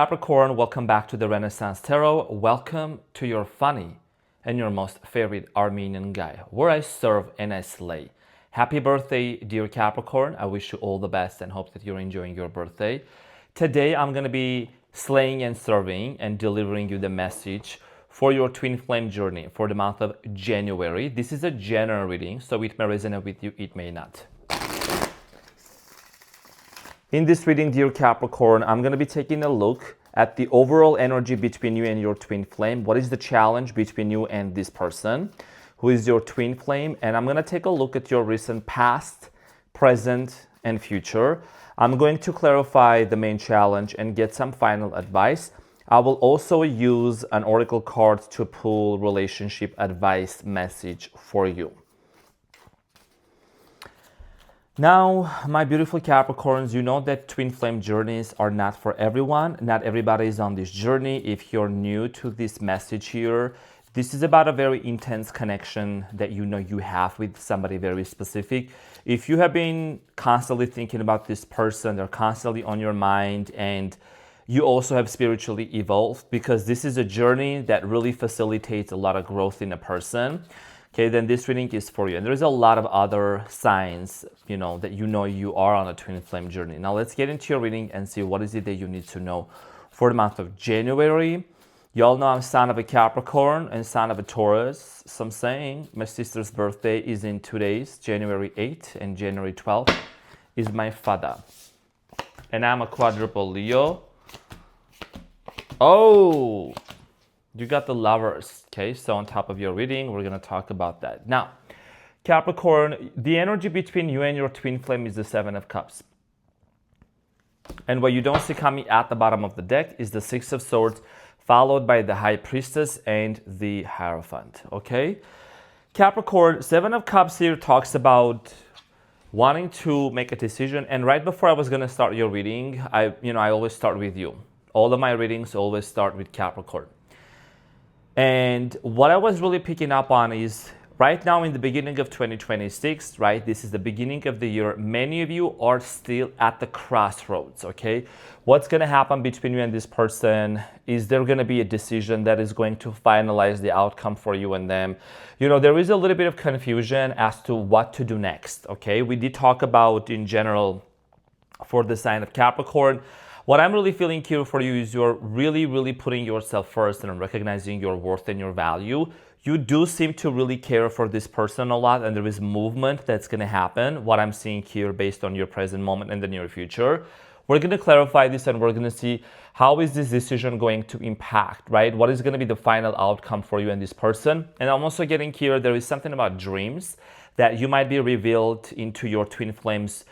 Capricorn, welcome back to the Renaissance Tarot. Welcome to your funny and your most favorite Armenian guy, where I serve and I slay. Happy birthday, dear Capricorn. I wish you all the best and hope that you're enjoying your birthday. Today, I'm going to be slaying and serving and delivering you the message for your twin flame journey for the month of January. This is a general reading, so it may resonate with you, it may not. In this reading, dear Capricorn, I'm going to be taking a look at the overall energy between you and your twin flame. What is the challenge between you and this person who is your twin flame? And I'm going to take a look at your recent past, present, and future. I'm going to clarify the main challenge and get some final advice. I will also use an oracle card to pull relationship advice message for you. Now, my beautiful Capricorns, you know that twin flame journeys are not for everyone. Not everybody is on this journey. If you're new to this message here, this is about a very intense connection that you know you have with somebody very specific. If you have been constantly thinking about this person, they're constantly on your mind, and you also have spiritually evolved, because this is a journey that really facilitates a lot of growth in a person. Okay, then this reading is for you. And there's a lot of other signs, that you are on a twin flame journey. Now let's get into your reading and see what is it that you need to know for the month of January. You all know I'm son of a Capricorn and son of a Taurus. So I'm saying my sister's birthday is in 2 days, January 8th and January 12th is my father. And I'm a quadruple Leo. Oh, you got the Lovers. Okay, so on top of your reading, we're going to talk about that. Now, Capricorn, the energy between you and your twin flame is the Seven of Cups. And what you don't see coming at the bottom of the deck is the Six of Swords, followed by the High Priestess and the Hierophant. Okay, Capricorn, Seven of Cups here talks about wanting to make a decision. And right before I was going to start your reading, I always start with you. All of my readings always start with Capricorn. And what I was really picking up on is right now in the beginning of 2026, right? This is the beginning of the year. Many of you are still at the crossroads, okay? What's going to happen between you and this person? Is there going to be a decision that is going to finalize the outcome for you and them? There is a little bit of confusion as to what to do next, okay? We did talk about in general for the sign of Capricorn. What I'm really feeling here for you is you're really, really putting yourself first and recognizing your worth and your value. You do seem to really care for this person a lot, and there is movement that's going to happen. What I'm seeing here based on your present moment and the near future. We're going to clarify this and we're going to see how is this decision going to impact, right? What is going to be the final outcome for you and this person? And I'm also getting here, there is something about dreams that you might be revealed into your twin flames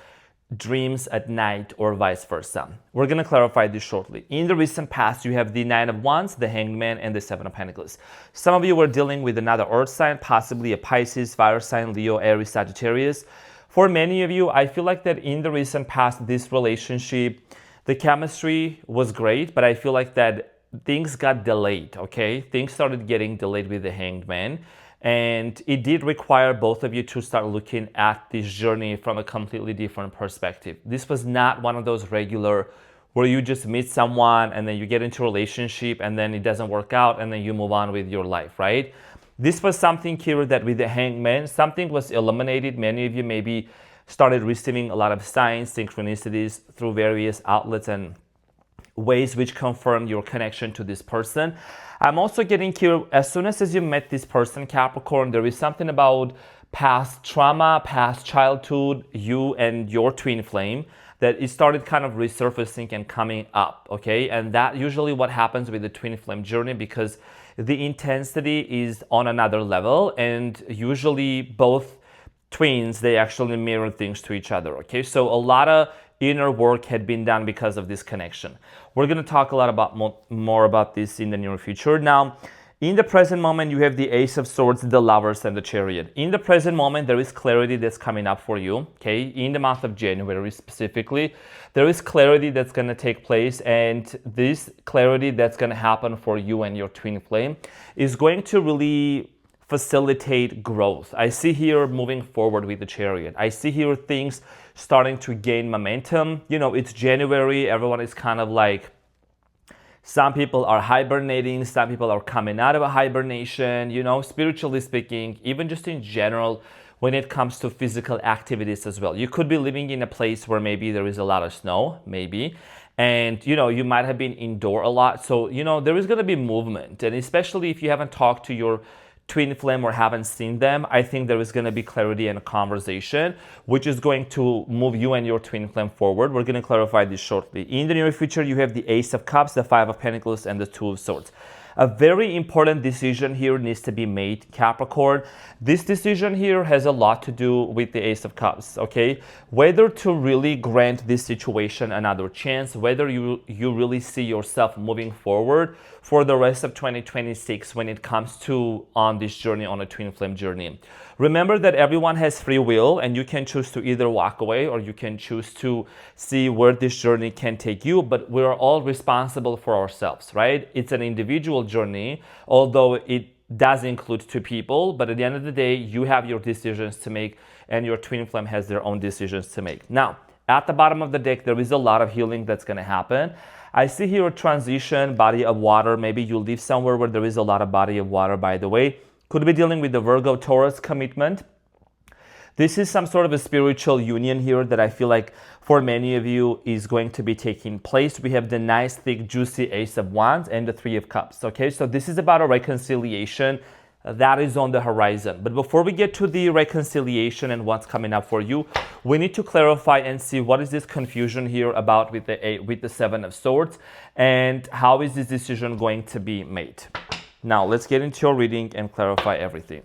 dreams at night or vice versa. We're going to clarify this shortly. In the recent past, you have the Nine of Wands, the Hanged Man, and the Seven of Pentacles. Some of you were dealing with another earth sign, possibly a Pisces, fire sign, Leo, Aries, Sagittarius. For many of you, I feel like that in the recent past, this relationship, the chemistry was great, but I feel like that things got delayed, okay? Things started getting delayed with the Hanged Man. And it did require both of you to start looking at this journey from a completely different perspective. This was not one of those regular where you just meet someone and then you get into a relationship and then it doesn't work out and then you move on with your life, right? This was something here that with the Hanged Man, something was eliminated. Many of you maybe started receiving a lot of signs, synchronicities through various outlets and ways which confirm your connection to this person. I'm also getting here, as soon as you met this person, Capricorn, there is something about past trauma, past childhood, you and your twin flame, that it started kind of resurfacing and coming up, okay? And that usually what happens with the twin flame journey, because the intensity is on another level, and usually both twins, they actually mirror things to each other, okay? So a lot of inner work had been done because of this connection. We're going to talk a lot about more about this in the near future. Now, in the present moment, you have the Ace of Swords, the Lovers, and the Chariot. In the present moment, there is clarity that's coming up for you, okay? In the month of January specifically, there is clarity that's going to take place, and this clarity that's going to happen for you and your twin flame is going to really facilitate growth. I see here moving forward with the Chariot. I see here things starting to gain momentum. You know, it's January. Everyone is kind of like Some people are hibernating, some people are coming out of a hibernation, spiritually speaking, even just in general, when it comes to physical activities as well. You could be living in a place where maybe there is a lot of snow, maybe, and you might have been indoor a lot. So, there is going to be movement. And especially if you haven't talked to your twin flame or haven't seen them, I think there is going to be clarity and a conversation, which is going to move you and your twin flame forward. We're going to clarify this shortly. In the near future, you have the Ace of Cups, the Five of Pentacles, and the Two of Swords. A very important decision here needs to be made, Capricorn. This decision here has a lot to do with the Ace of Cups, okay? Whether to really grant this situation another chance, whether you really see yourself moving forward for the rest of 2026 when it comes to on this journey, on a twin flame journey. Remember that everyone has free will, and you can choose to either walk away or you can choose to see where this journey can take you, but we're all responsible for ourselves, right? It's an individual journey, although it does include two people, but at the end of the day, you have your decisions to make and your twin flame has their own decisions to make. Now, at the bottom of the deck, there is a lot of healing that's going to happen. I see here a transition, body of water. Maybe you live somewhere where there is a lot of body of water, by the way. Could be dealing with the Virgo Taurus commitment. This is some sort of a spiritual union here that I feel like for many of you is going to be taking place. We have the nice, thick, juicy Ace of Wands and the Three of Cups. Okay, so this is about a reconciliation that is on the horizon. But before we get to the reconciliation and what's coming up for you, we need to clarify and see what is this confusion here about with the Seven of Swords, and how is this decision going to be made. Now, let's get into your reading and clarify everything.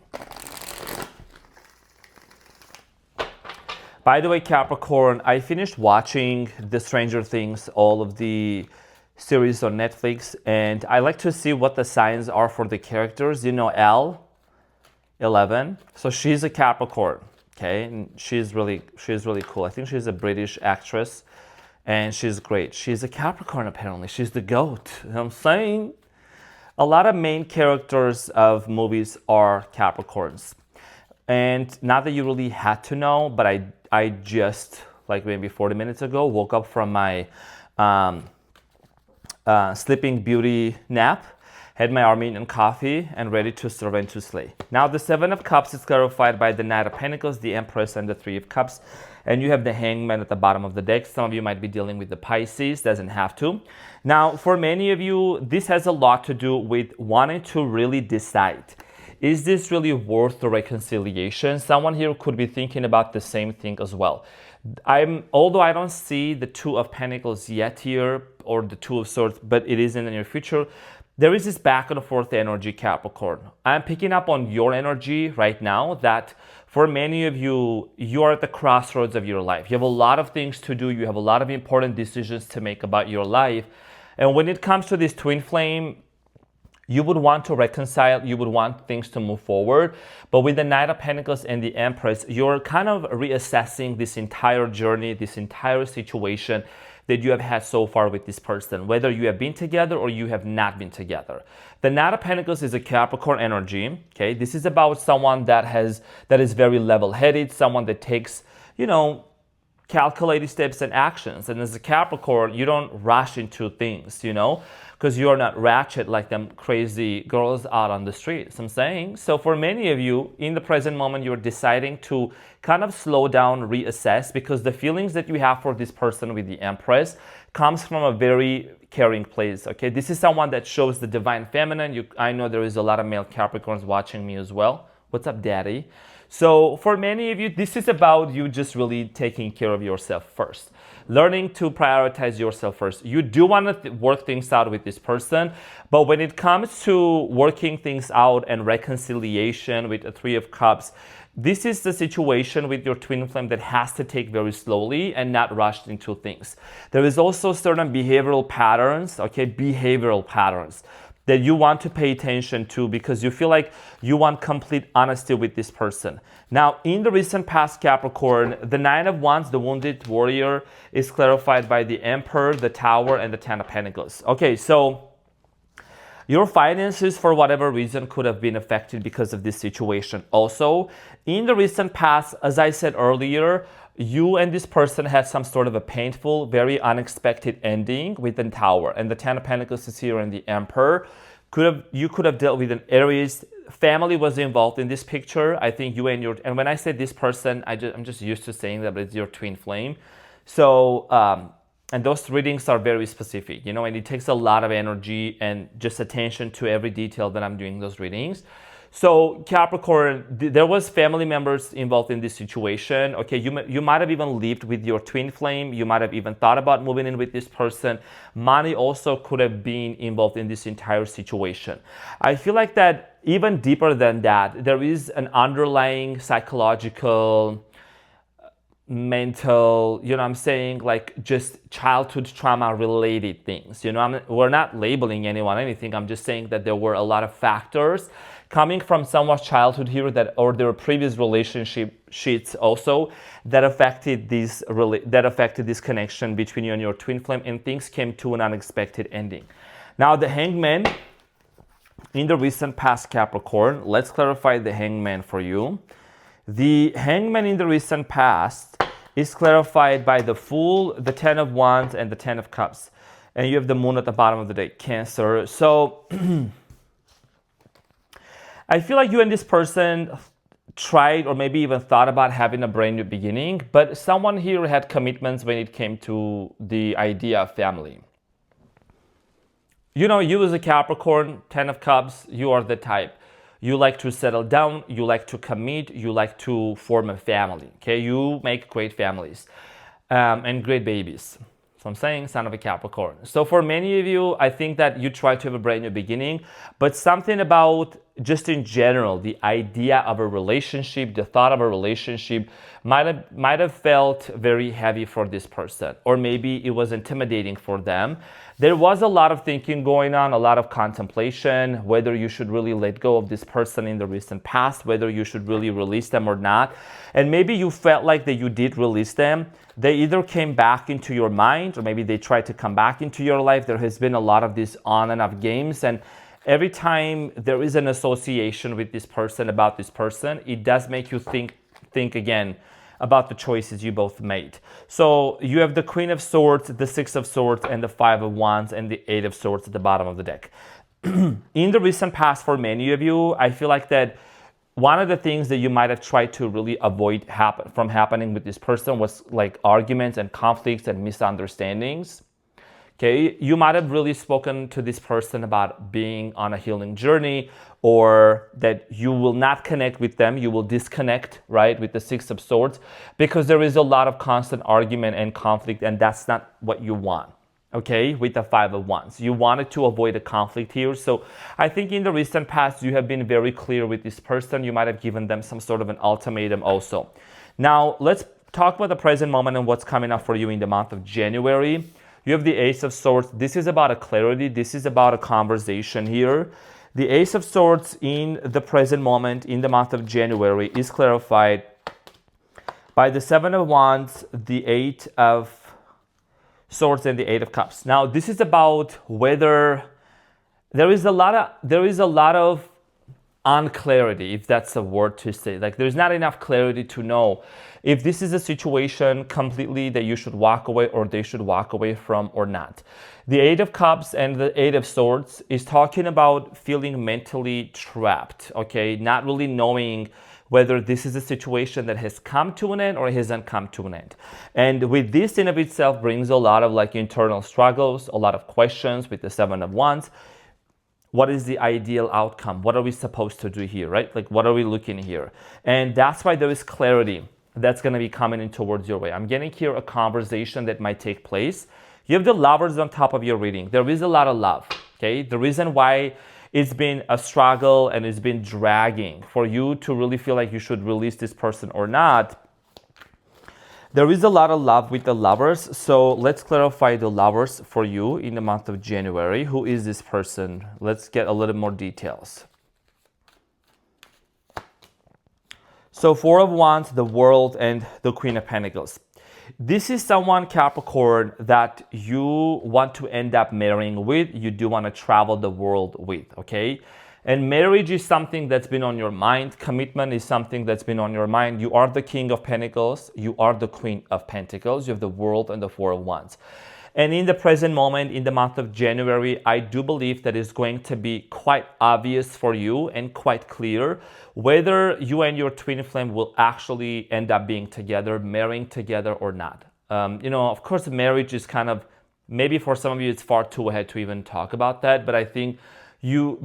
By the way, Capricorn, I finished watching the Stranger Things, all of the series on Netflix, and I like to see what the signs are for the characters. Elle, 11. So she's a Capricorn, okay? And she's really cool. I think she's a British actress, and she's great. She's a Capricorn, apparently. She's the GOAT. You know what I'm saying? A lot of main characters of movies are Capricorns. And not that you really had to know, but I just, like maybe 40 minutes ago, woke up from my Sleeping Beauty nap, had my Armenian coffee, and ready to serve and to slay. Now, the Seven of Cups is clarified by the Knight of Pentacles, the Empress, and the Three of Cups. And you have the Hangman at the bottom of the deck. Some of you might be dealing with the Pisces, doesn't have to. Now, for many of you, this has a lot to do with wanting to really decide. Is this really worth the reconciliation? Someone here could be thinking about the same thing as well. Although I don't see the Two of Pentacles yet here, or the Two of Swords, but it is in the near future, there is this back and forth energy, Capricorn. I'm picking up on your energy right now that for many of you, you are at the crossroads of your life. You have a lot of things to do. You have a lot of important decisions to make about your life. And when it comes to this twin flame, you would want to reconcile, you would want things to move forward. But with the Knight of Pentacles and the Empress, you're kind of reassessing this entire journey, this entire situation that you have had so far with this person, whether you have been together or you have not been together. The Knight of Pentacles is a Capricorn energy, okay? This is about someone that is very level-headed, someone that takes, calculated steps and actions. And as a Capricorn, you don't rush into things, because you're not ratchet like them crazy girls out on the streets, I'm saying. So for many of you, in the present moment, you're deciding to kind of slow down, reassess, because the feelings that you have for this person with the Empress comes from a very caring place, okay? This is someone that shows the divine feminine. I know there is a lot of male Capricorns watching me as well. What's up, daddy? So for many of you, this is about you just really taking care of yourself first. Learning to prioritize yourself first. You do want to work things out with this person, but when it comes to working things out and reconciliation with the Three of Cups, this is the situation with your twin flame that has to take very slowly and not rushed into things. There is also certain behavioral patterns, that you want to pay attention to because you feel like you want complete honesty with this person. Now, in the recent past, Capricorn, the Nine of Wands, the Wounded Warrior, is clarified by the Emperor, the Tower, and the Ten of Pentacles. Okay, so your finances, for whatever reason, could have been affected because of this situation. Also, in the recent past, as I said earlier, you and this person had some sort of a painful, very unexpected ending with the Tower. And the Ten of Pentacles is here and the Emperor. You could have dealt with an Aries. Family was involved in this picture. I think you and when I say this person, I'm just used to saying that it's your twin flame. So, and those readings are very specific, and it takes a lot of energy and just attention to every detail that I'm doing those readings. So Capricorn, there was family members involved in this situation. Okay, you might have even lived with your twin flame. You might have even thought about moving in with this person. Money also could have been involved in this entire situation. I feel like that even deeper than that, there is an underlying psychological, mental, I'm saying, like just childhood trauma related things. We're not labeling anyone anything. I'm just saying that there were a lot of factors coming from someone's childhood here or their previous relationship sheets also that affected this connection between you and your twin flame, and things came to an unexpected ending. Now the Hangman in the recent past, Capricorn, let's clarify the Hangman for you. The Hangman in the recent past is clarified by the Fool, the Ten of Wands, and the Ten of Cups. And you have the Moon at the bottom of the deck, Cancer. So I feel like you and this person tried or maybe even thought about having a brand new beginning, but someone here had commitments when it came to the idea of family. You as a Capricorn, Ten of Cups, you are the type. You like to settle down, you like to commit, you like to form a family, okay? You make great families and great babies. So I'm saying son of a Capricorn. So for many of you, I think that you try to have a brand new beginning, but something about just in general, the idea of a relationship, the thought of a relationship might have felt very heavy for this person, or maybe it was intimidating for them. There was a lot of thinking going on, a lot of contemplation, whether you should really let go of this person in the recent past, whether you should really release them or not. And maybe you felt like that you did release them. They either came back into your mind, or maybe they tried to come back into your life. There has been a lot of these on and off games, and every time there is an association with this person, about this person, it does make you think again about the choices you both made. So you have the Queen of Swords, the Six of Swords, and the Five of Wands, and the Eight of Swords at the bottom of the deck. In the recent past, for many of you, I feel like that one of the things that you might have tried to really avoid from happening with this person was like arguments and conflicts and misunderstandings. Okay, you might have really spoken to this person about being on a healing journey, or that you will not connect with them, you will disconnect, right, with the Six of Swords, because there is a lot of constant argument and conflict, and that's not what you want, okay, with the Five of Wands. You wanted to avoid a conflict here. So I think in the recent past, you have been very clear with this person. You might have given them some sort of an ultimatum also. Now, let's talk about the present moment and what's coming up for you in the month of January. You have the Ace of Swords. This is about a clarity. This is about a conversation here. The Ace of Swords in the present moment, in the month of January, is clarified by the Seven of Wands, the Eight of Swords, and the Eight of Cups. Now, this is about whether there is a lot of unclarity, if that's a word to say. Like, there's not enough clarity to know if this is a situation completely that you should walk away, or they should walk away from, or not. The Eight of Cups and the Eight of Swords is talking about feeling mentally trapped, okay? Not really knowing whether this is a situation that has come to an end or hasn't come to an end. And with this in of itself brings a lot of like internal struggles, a lot of questions with the Seven of Wands. What is the ideal outcome? What are we supposed to do here, right? Like, what are we looking here? And that's why there is clarity that's going to be coming in towards your way. I'm getting here a conversation that might take place. You have the Lovers on top of your reading. There is a lot of love, okay? The reason why it's been a struggle and it's been dragging for you to really feel like you should release this person or not, there is a lot of love with the Lovers. So let's clarify the Lovers for you in the month of January. Who is this person? Let's get a little more details. So Four of Wands, the World, and the Queen of Pentacles. This is someone, Capricorn, that you want to end up marrying with. You do want to travel the world with, okay? And marriage is something that's been on your mind. Commitment is something that's been on your mind. You are the King of Pentacles. You are the Queen of Pentacles. You have the World and the Four of Wands. And in the present moment, in the month of January, I do believe that it's going to be quite obvious for you and quite clear whether you and your twin flame will actually end up being together, marrying together or not. Of course, marriage is kind of, maybe for some of you, it's far too ahead to even talk about that. But I think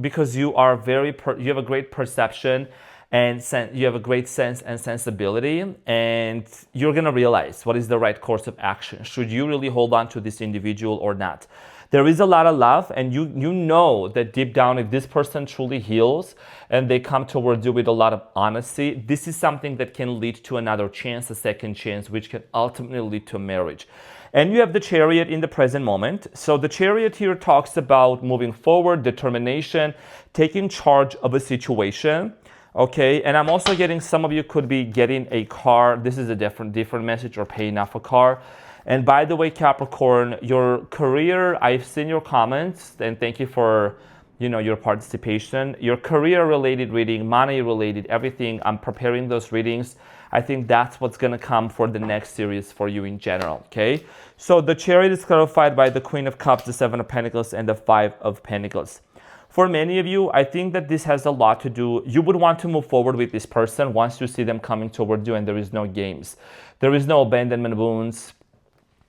because you are you have a great perception and you have a great sense and sensibility, and you're gonna realize what is the right course of action. Should you really hold on to this individual or not? There is a lot of love, and you know that deep down, if this person truly heals and they come towards you with a lot of honesty, this is something that can lead to another chance, a second chance, which can ultimately lead to marriage. And you have the Chariot in the present moment. So the Chariot here talks about moving forward, determination, taking charge of a situation. Okay, and I'm also getting, some of you could be getting a car. This is a different message, or paying off a car. And by the way, Capricorn, your career, I've seen your comments, and thank you for your participation. Your career related reading, money related, everything, I'm preparing those readings. I think that's what's going to come for the next series for you in general, okay? So the Chariot is clarified by the Queen of Cups, the Seven of Pentacles, and the Five of Pentacles. For many of you, I think that this has a lot to do, you would want to move forward with this person once you see them coming toward you and there is no games. There is no abandonment wounds,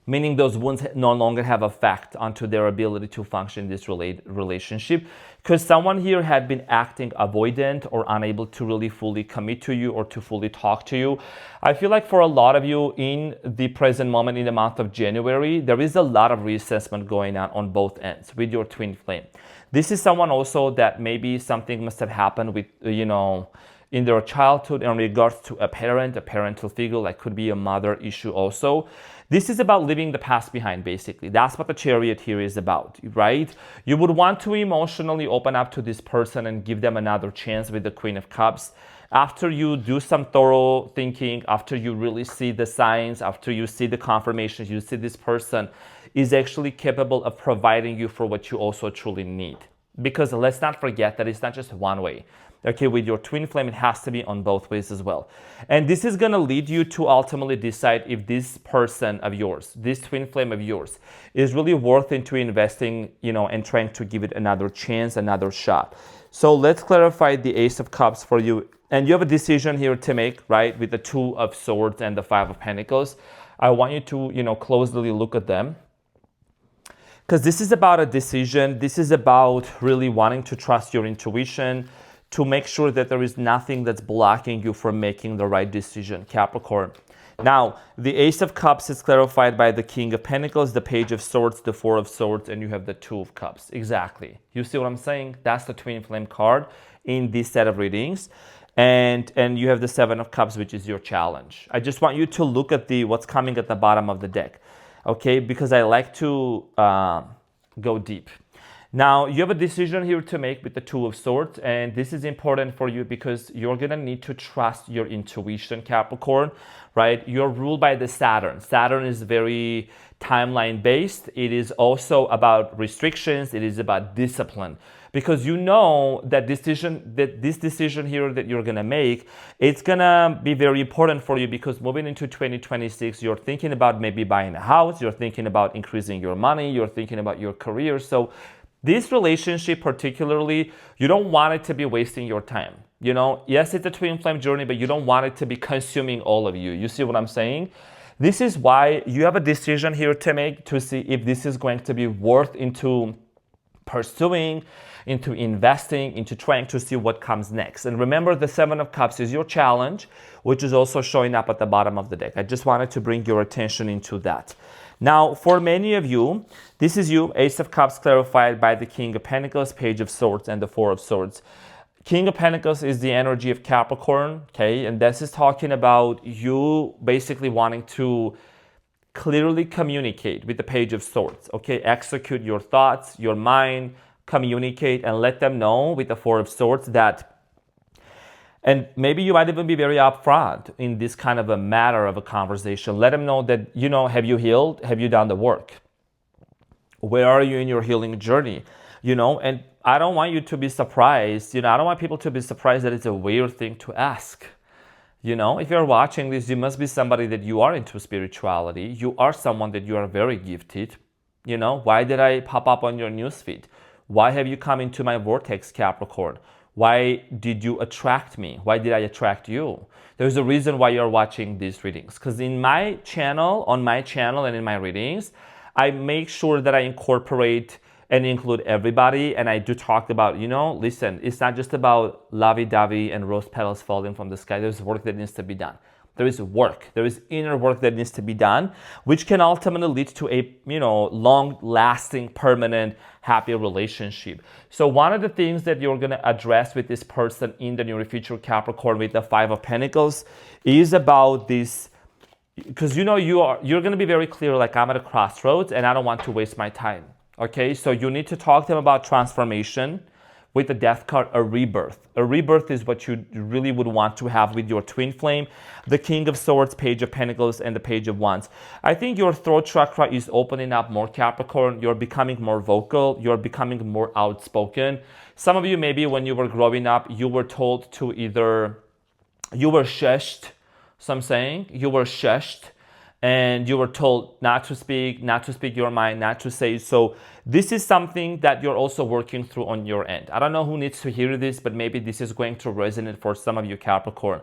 meaning those wounds no longer have effect onto their ability to function in this relationship, because someone here had been acting avoidant or unable to really fully commit to you or to fully talk to you. I feel like for a lot of you in the present moment, in the month of January, there is a lot of reassessment going on both ends with your twin flame. This is someone also that maybe something must have happened with, in their childhood in regards to a parental figure, like could be a mother issue also. This is about leaving the past behind, basically. That's what the Chariot here is about, right? You would want to emotionally open up to this person and give them another chance with the Queen of Cups. After you do some thorough thinking, after you really see the signs, after you see the confirmations, you see this person is actually capable of providing you for what you also truly need. Because let's not forget that it's not just one way. Okay, with your twin flame, it has to be on both ways as well. And this is going to lead you to ultimately decide if this person of yours, this twin flame of yours, is really worth into investing, and trying to give it another chance, another shot. So let's clarify the Ace of Cups for you. And you have a decision here to make, right, with the Two of Swords and the Five of Pentacles. I want you to, closely look at them, because this is about a decision. This is about really wanting to trust your intuition, to make sure that there is nothing that's blocking you from making the right decision, Capricorn. Now, the Ace of Cups is clarified by the King of Pentacles, the Page of Swords, the Four of Swords, and you have the Two of Cups. Exactly. You see what I'm saying? That's the twin flame card in this set of readings. And you have the Seven of Cups, which is your challenge. I just want you to look at what's coming at the bottom of the deck, okay? Because I like to go deep. Now, you have a decision here to make with the Two of Swords, and this is important for you because you're going to need to trust your intuition, Capricorn, right? You're ruled by the Saturn. Saturn is very timeline-based. It is also about restrictions. It is about discipline, because you know that this decision here that you're going to make, it's going to be very important for you, because moving into 2026, you're thinking about maybe buying a house. You're thinking about increasing your money. You're thinking about your career. So this relationship particularly, you don't want it to be wasting your time. Yes, it's a twin flame journey, but you don't want it to be consuming all of you. You see what I'm saying? This is why you have a decision here to make, to see if this is going to be worth into pursuing, into investing, into trying to see what comes next. And remember, the Seven of Cups is your challenge, which is also showing up at the bottom of the deck. I just wanted to bring your attention into that. Now, for many of you, this is you, Ace of Cups clarified by the King of Pentacles, Page of Swords, and the Four of Swords. King of Pentacles is the energy of Capricorn, okay? And this is talking about you basically wanting to clearly communicate with the Page of Swords, okay? Execute your thoughts, your mind, communicate, and let them know with the Four of Swords that. And maybe you might even be very upfront in this kind of a matter of a conversation. Let them know that, have you healed? Have you done the work? Where are you in your healing journey? And I don't want you to be surprised. I don't want people to be surprised that it's a weird thing to ask. If you're watching this, you must be somebody that you are into spirituality. You are someone that you are very gifted. Why did I pop up on your newsfeed? Why have you come into my vortex, Capricorn? Why did you attract me? Why did I attract you? There's a reason why you're watching these readings. Because on my channel and in my readings, I make sure that I incorporate and include everybody. And I do talk about, listen, it's not just about lovey-dovey and rose petals falling from the sky. There's work that needs to be done. There is work. There is inner work that needs to be done, which can ultimately lead to a, long-lasting, permanent, happy relationship. So one of the things that you're going to address with this person in the near future, Capricorn, with the Five of Pentacles, is about this, because you're going to be very clear, like, I'm at a crossroads and I don't want to waste my time. Okay, so you need to talk to them about transformation. With the Death card, a rebirth. A rebirth is what you really would want to have with your twin flame. The King of Swords, Page of Pentacles, and the Page of Wands. I think your throat chakra is opening up more, Capricorn. You're becoming more vocal. You're becoming more outspoken. Some of you, maybe when you were growing up, you were told to you were shushed. So I'm saying, you were shushed. And you were told not to speak your mind, not to say. So this is something that you're also working through on your end. I don't know who needs to hear this, but maybe this is going to resonate for some of you, Capricorn.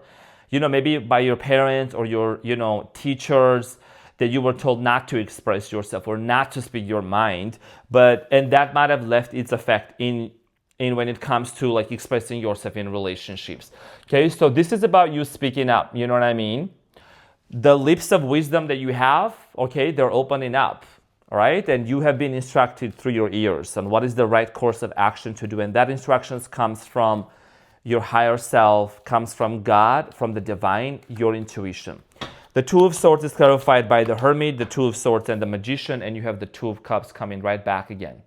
Maybe by your parents or your, teachers, that you were told not to express yourself or not to speak your mind. And that might have left its effect in when it comes to like expressing yourself in relationships. Okay, so this is about you speaking up. You know what I mean? The lips of wisdom that you have, okay, they're opening up, all right? And you have been instructed through your ears on what is the right course of action to do. And that instructions comes from your higher self, comes from God, from the divine, your intuition. The Two of Swords is clarified by the Hermit, the Two of Swords and the Magician, and you have the Two of Cups coming right back again.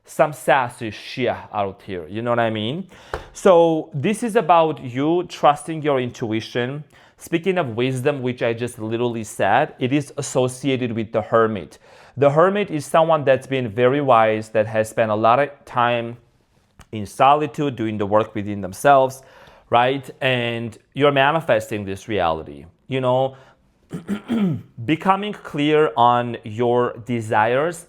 Some sassy shit out here, you know what I mean? So this is about you trusting your intuition. Speaking of wisdom, which I just literally said, it is associated with the Hermit. The Hermit is someone that's been very wise, that has spent a lot of time in solitude, doing the work within themselves, right? And you're manifesting this reality, becoming clear on your desires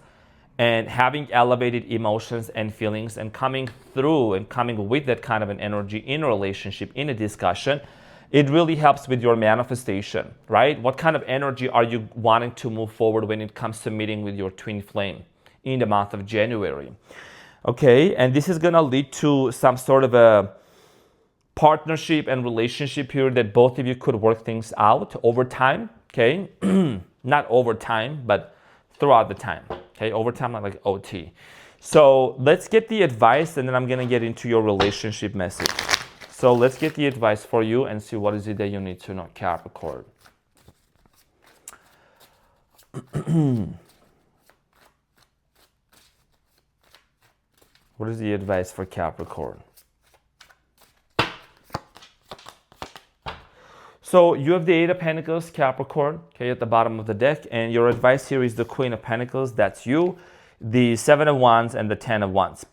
and having elevated emotions and feelings and coming through and coming with that kind of an energy in a relationship, in a discussion. It really helps with your manifestation, right? What kind of energy are you wanting to move forward when it comes to meeting with your twin flame in the month of January? Okay, and this is gonna lead to some sort of a partnership and relationship here that both of you could work things out over time, okay? Not over time, but throughout the time, okay? Over time, like OT. So let's get the advice and then I'm gonna get into your relationship message. So let's get the advice for you and see what is it that you need to know, Capricorn. What is the advice for Capricorn? So you have the Eight of Pentacles, Capricorn, okay, at the bottom of the deck. And your advice here is the Queen of Pentacles, that's you. The Seven of Wands and the Ten of Wands.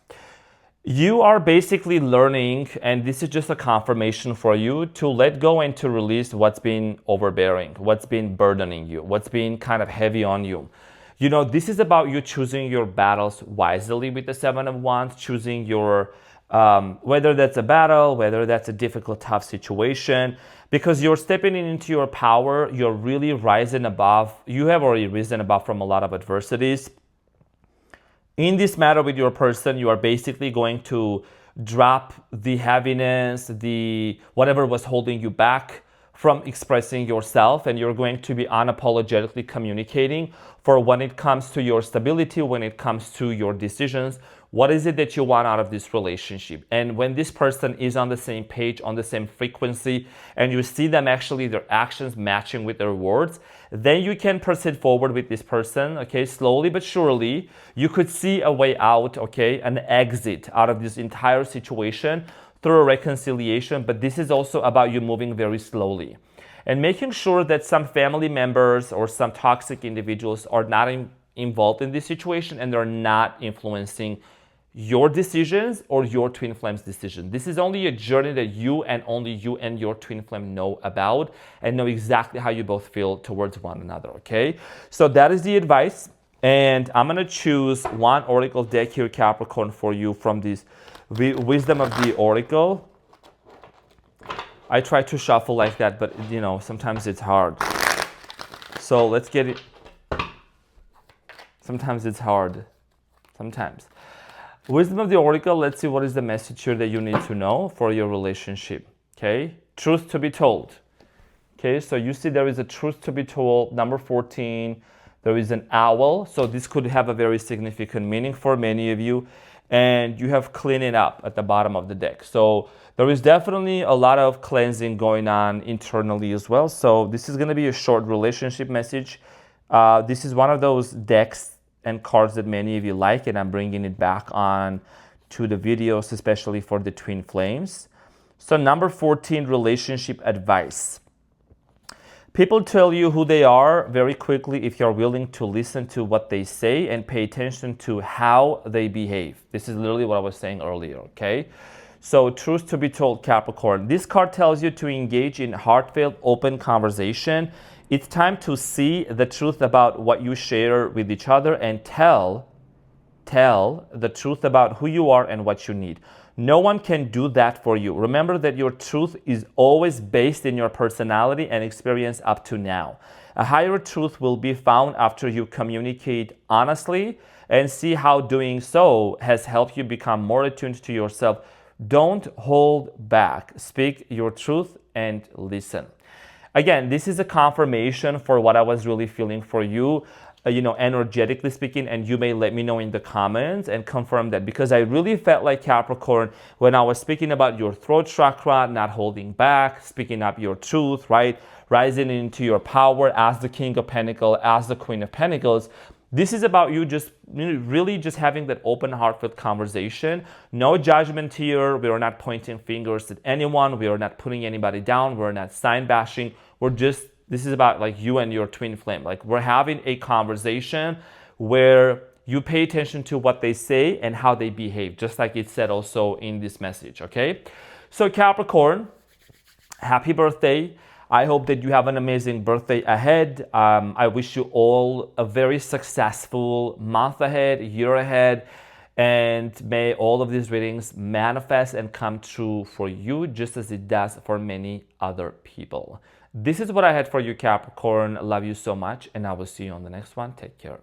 You are basically learning, and this is just a confirmation for you, to let go and to release what's been overbearing, what's been burdening you, what's been kind of heavy on you. This is about you choosing your battles wisely with the Seven of Wands, choosing your, whether that's a battle, whether that's a difficult, tough situation, because you're stepping into your power, you're really rising above, you have already risen above from a lot of adversities. In this matter with your person, you are basically going to drop the heaviness, the whatever was holding you back from expressing yourself, and you're going to be unapologetically communicating for when it comes to your stability, when it comes to your decisions. What is it that you want out of this relationship? And when this person is on the same page, on the same frequency, and you see them actually, their actions matching with their words, then you can proceed forward with this person, okay? Slowly but surely, you could see a way out, okay? An exit out of this entire situation through a reconciliation, but this is also about you moving very slowly and making sure that some family members or some toxic individuals are not involved in this situation and they're not influencing your decisions or your twin flame's decision. This is only a journey that you and only you and your twin flame know about and know exactly how you both feel towards one another, okay? So that is the advice. And I'm going to choose one oracle deck here, Capricorn, for you from this Wisdom of the Oracle. I try to shuffle like that, but you know, sometimes it's hard. So let's get it. Sometimes it's hard. Sometimes. Wisdom of the Oracle, let's see what is the message here that you need to know for your relationship. Okay? Truth to be told. Okay, so you see there is a truth to be told. Number 14, there is an owl. So this could have a very significant meaning for many of you. And you have cleaning up at the bottom of the deck. So there is definitely a lot of cleansing going on internally as well. So this is going to be a short relationship message. This is one of those decks and cards that many of you like, and I'm bringing it back on to the videos, especially for the twin flames. So number 14, relationship advice. People tell you who they are very quickly if you're willing to listen to what they say and pay attention to how they behave. This is literally what I was saying earlier, okay? So truth to be told, Capricorn. This card tells you to engage in heartfelt, open conversation. It's time to see the truth about what you share with each other and tell the truth about who you are and what you need. No one can do that for you. Remember that your truth is always based in your personality and experience up to now. A higher truth will be found after you communicate honestly and see how doing so has helped you become more attuned to yourself. Don't hold back. Speak your truth and listen. Again, this is a confirmation for what I was really feeling for you, energetically speaking, and you may let me know in the comments and confirm that, because I really felt like, Capricorn, when I was speaking about your throat chakra, not holding back, speaking up your truth, right? Rising into your power as the King of Pentacles, as the Queen of Pentacles. This is about you just really just having that open, heartfelt conversation. No judgment here. We are not pointing fingers at anyone. We are not putting anybody down. We're not sign bashing. This is about like you and your twin flame. Like we're having a conversation where you pay attention to what they say and how they behave, just like it said also in this message, okay? So Capricorn, happy birthday. I hope that you have an amazing birthday ahead. I wish you all a very successful month ahead, year ahead, and may all of these readings manifest and come true for you just as it does for many other people. This is what I had for you, Capricorn. Love you so much, and I will see you on the next one. Take care.